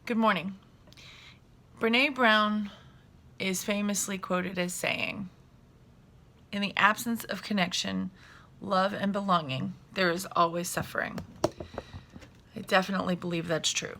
Good morning. Brene Brown is famously quoted as saying, "In the absence of connection, love, and belonging, there is always suffering." I definitely believe that's true.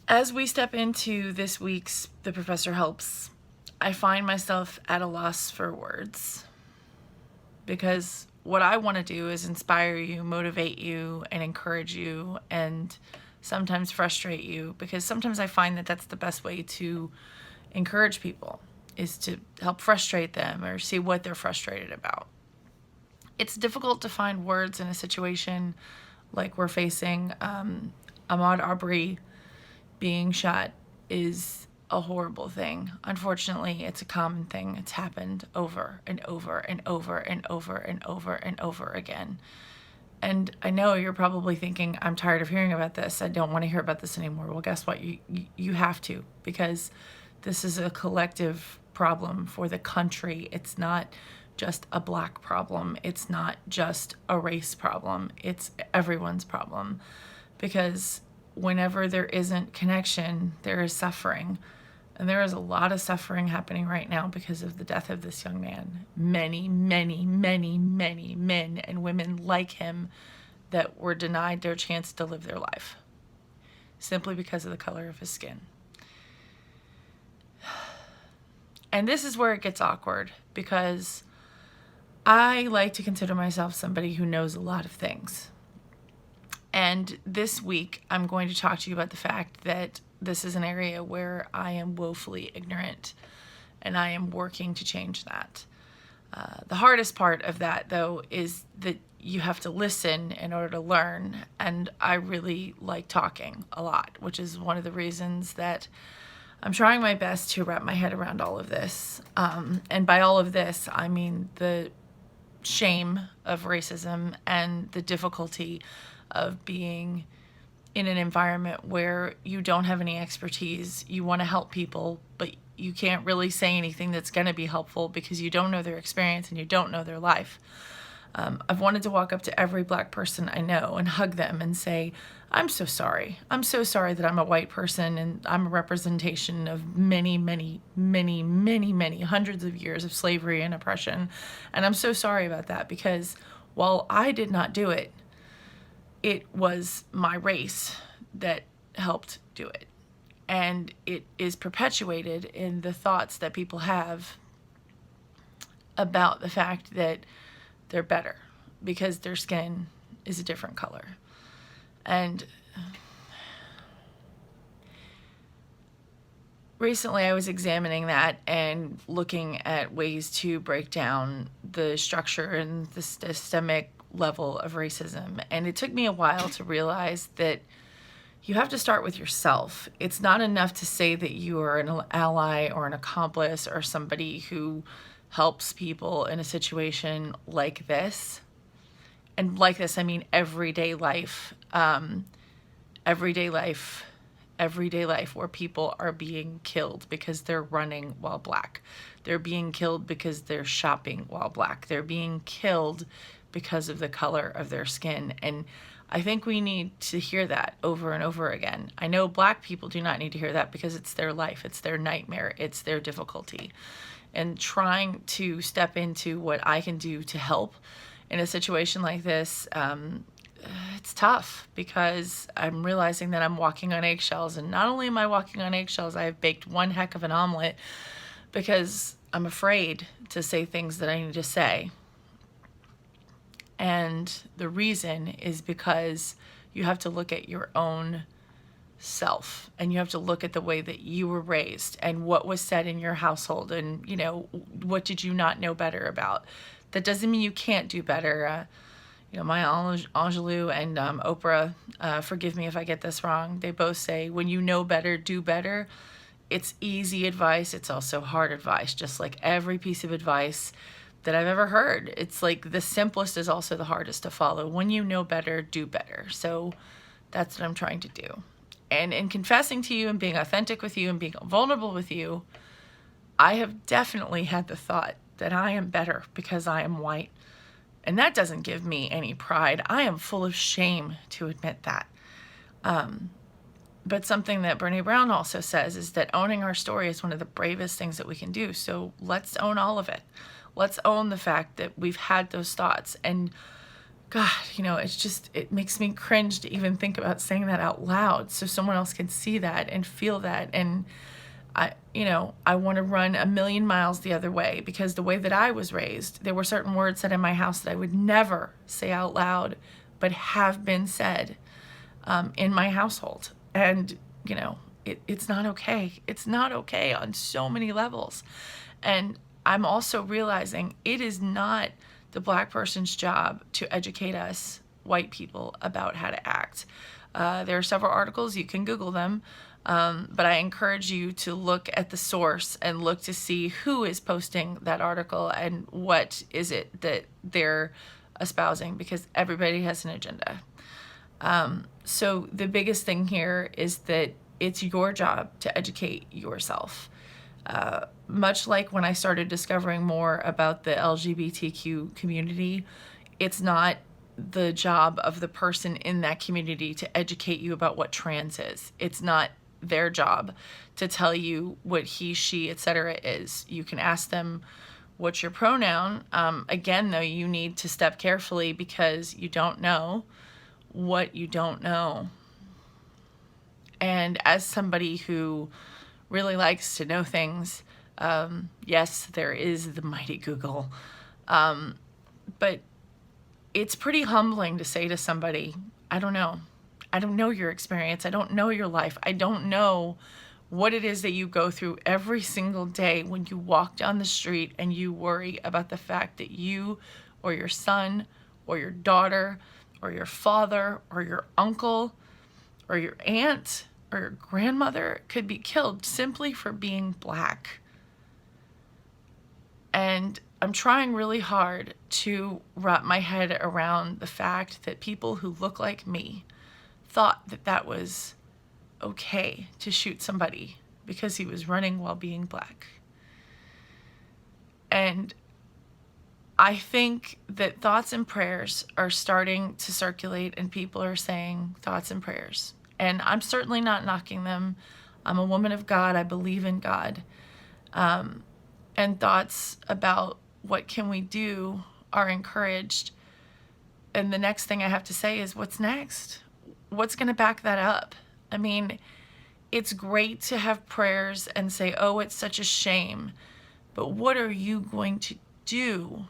As we step into this week's The Professor Helps, I find myself at a loss for words because what I want to do is inspire you, motivate you, and encourage you, and sometimes frustrate you, because sometimes I find that that's the best way to encourage people, is to help frustrate them or see what they're frustrated about. It's difficult to find words in a situation like we're facing. Ahmaud Arbery being shot is a horrible thing. Unfortunately, it's a common thing. It's happened over and over and over and over and over and over again. And I know you're probably thinking, I'm tired of hearing about this. I don't want to hear about this anymore. Well, guess what? You have to, because this is a collective problem for the country. It's not just a Black problem. It's not just a race problem. It's everyone's problem, because whenever there isn't connection, there is suffering. And there is a lot of suffering happening right now because of the death of this young man. Many, many, many, many men and women like him that were denied their chance to live their life simply because of the color of his skin. And this is where it gets awkward, because I like to consider myself somebody who knows a lot of things. And this week, I'm going to talk to you about the fact that this is an area where I am woefully ignorant, and I am working to change that. The hardest part of that, though, is that you have to listen in order to learn, and I really like talking a lot, which is one of the reasons that I'm trying my best to wrap my head around all of this. And by all of this, I mean the shame of racism and the difficulty of being in an environment where you don't have any expertise. You want to help people, but you can't really say anything that's going to be helpful because you don't know their experience and you don't know their life. I've wanted to walk up to every Black person I know and hug them and say, I'm so sorry. I'm so sorry that I'm a white person and I'm a representation of many, many, many, many, many hundreds of years of slavery and oppression. And I'm so sorry about that, because while I did not do it, it was my race that helped do it. And it is perpetuated in the thoughts that people have about the fact that they're better because their skin is a different color. And recently I was examining that and looking at ways to break down the structure and the systemic level of racism. And it took me a while to realize that you have to start with yourself. It's not enough to say that you are an ally or an accomplice or somebody who helps people in a situation like this. And like this, I mean everyday life. Everyday life where people are being killed because they're running while Black. They're being killed because they're shopping while Black. They're being killed because of the color of their skin. And I think we need to hear that over and over again. I know Black people do not need to hear that because it's their life, it's their nightmare, it's their difficulty. And trying to step into what I can do to help in a situation like this, it's tough, because I'm realizing that I'm walking on eggshells. And not only am I walking on eggshells, I have baked one heck of an omelet because I'm afraid to say things that I need to say. And the reason is because you have to look at your own self, and you have to look at the way that you were raised and what was said in your household, and what did you not know better about. That doesn't mean you can't do better. Maya Angelou and Oprah, forgive me if I get this wrong, they both say, when you know better, do better. It's easy advice. It's also hard advice, just like every piece of advice that I've ever heard. It's like the simplest is also the hardest to follow. When you know better, do better. So that's what I'm trying to do. And in confessing to you and being authentic with you and being vulnerable with you, I have definitely had the thought that I am better because I am white. And that doesn't give me any pride. I am full of shame to admit that. But something that Brene Brown also says is that owning our story is one of the bravest things that we can do. So let's own all of it. Let's own the fact that we've had those thoughts. And God, it makes me cringe to even think about saying that out loud so someone else can see that and feel that. And I want to run a million miles the other way, because the way that I was raised, there were certain words said in my house that I would never say out loud, but have been said in my household. And, it's not okay. It's not okay on so many levels. And I'm also realizing it is not the Black person's job to educate us white people about how to act. There are several articles, you can Google them, but I encourage you to look at the source and look to see who is posting that article and what is it that they're espousing, because everybody has an agenda. So the biggest thing here is that it's your job to educate yourself. Much like when I started discovering more about the LGBTQ community, it's not the job of the person in that community to educate you about what trans is. It's not their job to tell you what he, she, etc. is. You can ask them, what's your pronoun? Again, though, you need to step carefully, because you don't know what you don't know. And as somebody who really likes to know things, yes, there is the mighty Google, but it's pretty humbling to say to somebody, I don't know your experience, I don't know your life, I don't know what it is that you go through every single day when you walk down the street and you worry about the fact that you or your son or your daughter or your father or your uncle or your aunt or your grandmother could be killed simply for being Black. And I'm trying really hard to wrap my head around the fact that people who look like me thought that that was okay to shoot somebody because he was running while being Black. And I think that thoughts and prayers are starting to circulate, and people are saying thoughts and prayers. And I'm certainly not knocking them. I'm a woman of God. I believe in God. And thoughts about what can we do are encouraged. And the next thing I have to say is, what's next? What's going to back that up? I mean, it's great to have prayers and say, oh, it's such a shame. But what are you going to do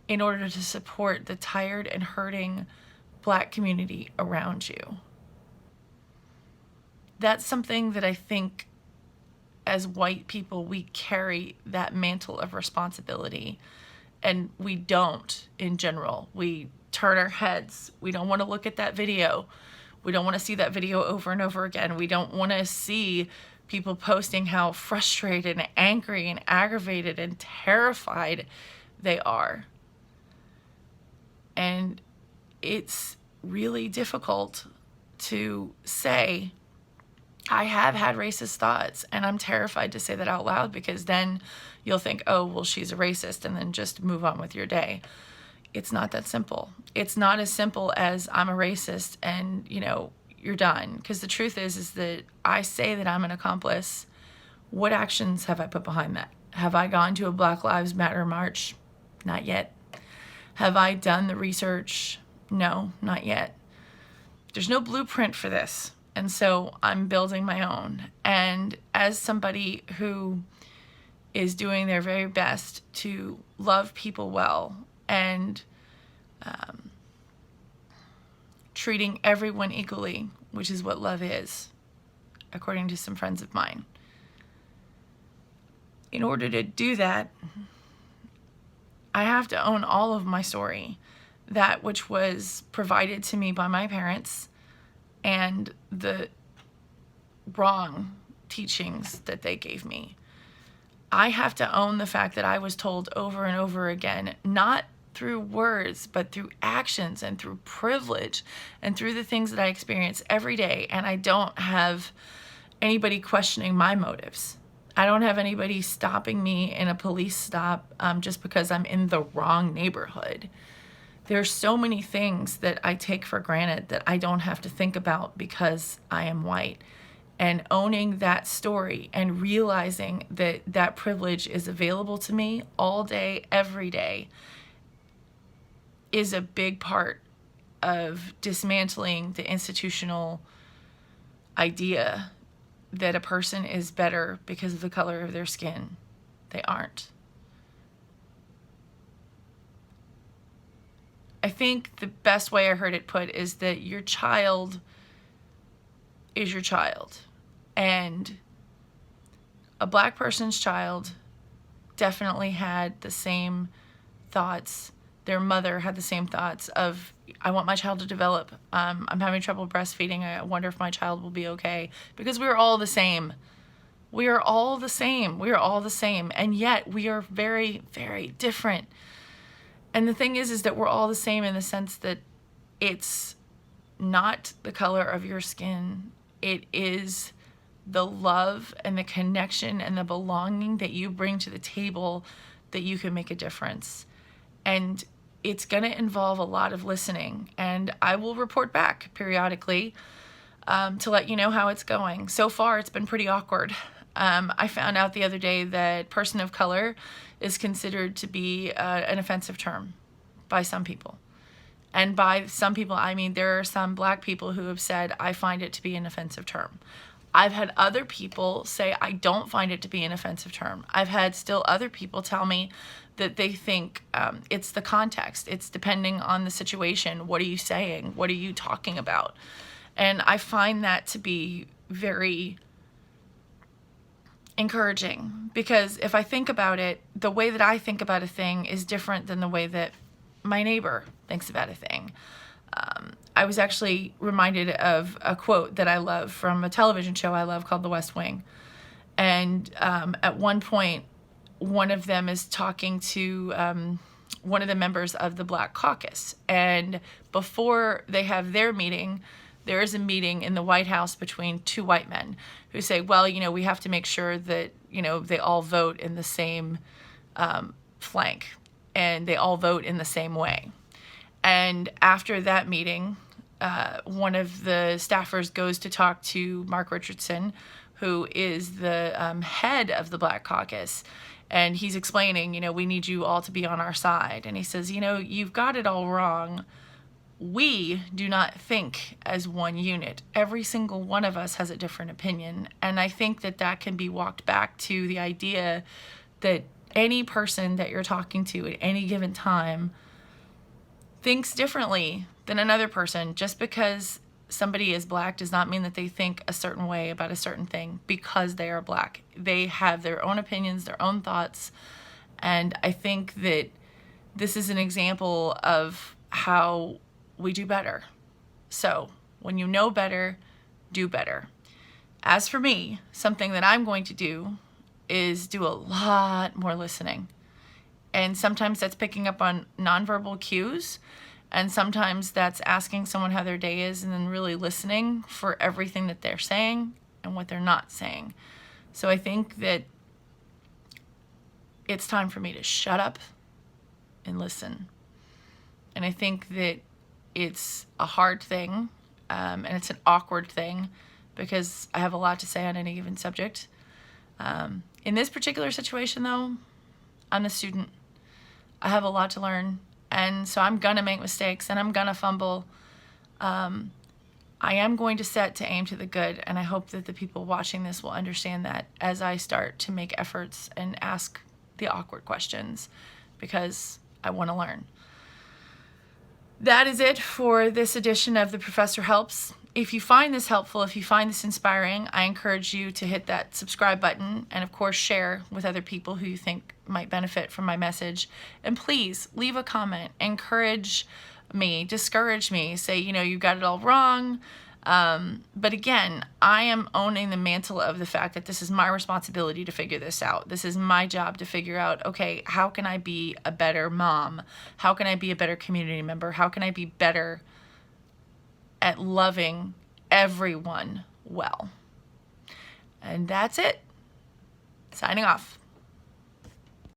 in order to support the tired and hurting Black community around you? That's something that I think as white people, we carry that mantle of responsibility, and we don't in general. We turn our heads. We don't want to look at that video. We don't want to see that video over and over again. We don't want to see people posting how frustrated and angry and aggravated and terrified they are. And it's really difficult to say, I have had racist thoughts, and I'm terrified to say that out loud, because then you'll think, oh, well, she's a racist, and then just move on with your day. It's not that simple. It's not as simple as I'm a racist and, you're done. Because the truth is that I say that I'm an accomplice. What actions have I put behind that? Have I gone to a Black Lives Matter march? Not yet. Have I done the research? No, not yet. There's no blueprint for this. And so I'm building my own. And as somebody who is doing their very best to love people well and treating everyone equally, which is what love is, according to some friends of mine. In order to do that, I have to own all of my story, that which was provided to me by my parents, and the wrong teachings that they gave me. I have to own the fact that I was told over and over again, not through words, but through actions and through privilege and through the things that I experience every day. And I don't have anybody questioning my motives. I don't have anybody stopping me in a police stop just because I'm in the wrong neighborhood. There's so many things that I take for granted that I don't have to think about because I am white. And owning that story and realizing that that privilege is available to me all day, every day, is a big part of dismantling the institutional idea that a person is better because of the color of their skin. They aren't. I think the best way I heard it put is that your child is your child. And a Black person's child definitely had the same thoughts. Their mother had the same thoughts of, I want my child to develop. I'm having trouble breastfeeding. I wonder if my child will be okay. Because we are all the same. We are all the same. We are all the same. And yet we are very, very different. And the thing is that we're all the same in the sense that it's not the color of your skin. It is the love and the connection and the belonging that you bring to the table that you can make a difference. And it's going to involve a lot of listening. And I will report back periodically to let you know how it's going. So far, it's been pretty awkward. I found out the other day that person of color is considered to be an offensive term by some people. And by some people, I mean there are some Black people who have said, I find it to be an offensive term. I've had other people say, I don't find it to be an offensive term. I've had still other people tell me that they think it's the context. It's depending on the situation. What are you saying? What are you talking about? And I find that to be very encouraging, because if I think about it, the way that I think about a thing is different than the way that my neighbor thinks about a thing. I was actually reminded of a quote that I love from a television show I love called The West Wing. And at one point, one of them is talking to one of the members of the Black Caucus. And before they have their meeting, there is a meeting in the White House between two white men who say, well, you know, we have to make sure that, you know, they all vote in the same flank and they all vote in the same way. And after that meeting, one of the staffers goes to talk to Mark Richardson, who is the head of the Black Caucus. And he's explaining, you know, we need you all to be on our side. And he says, you know, you've got it all wrong. We do not think as one unit. Every single one of us has a different opinion. And I think that that can be walked back to the idea that any person that you're talking to at any given time thinks differently than another person. Just because somebody is Black does not mean that they think a certain way about a certain thing because they are Black. They have their own opinions, their own thoughts. And I think that this is an example of how we do better. So when you know better, do better. As for me, something that I'm going to do is do a lot more listening. And sometimes that's picking up on nonverbal cues. And sometimes that's asking someone how their day is and then really listening for everything that they're saying and what they're not saying. So I think that it's time for me to shut up and listen. And I think that it's a hard thing, and it's an awkward thing because I have a lot to say on any given subject. In this particular situation, though, I'm a student. I have a lot to learn, and so I'm gonna make mistakes and I'm gonna fumble. I am going to set to aim to the good, and I hope that the people watching this will understand that as I start to make efforts and ask the awkward questions, because I want to learn. That is it for this edition of The Professor Helps. If you find this helpful, if you find this inspiring, I encourage you to hit that subscribe button and, of course, share with other people who you think might benefit from my message. And please leave a comment. Encourage me, discourage me, say, you know, you got it all wrong. But again, I am owning the mantle of the fact that this is my responsibility to figure this out. This is my job to figure out, okay, how can I be a better mom? How can I be a better community member? How can I be better at loving everyone well? And that's it. Signing off.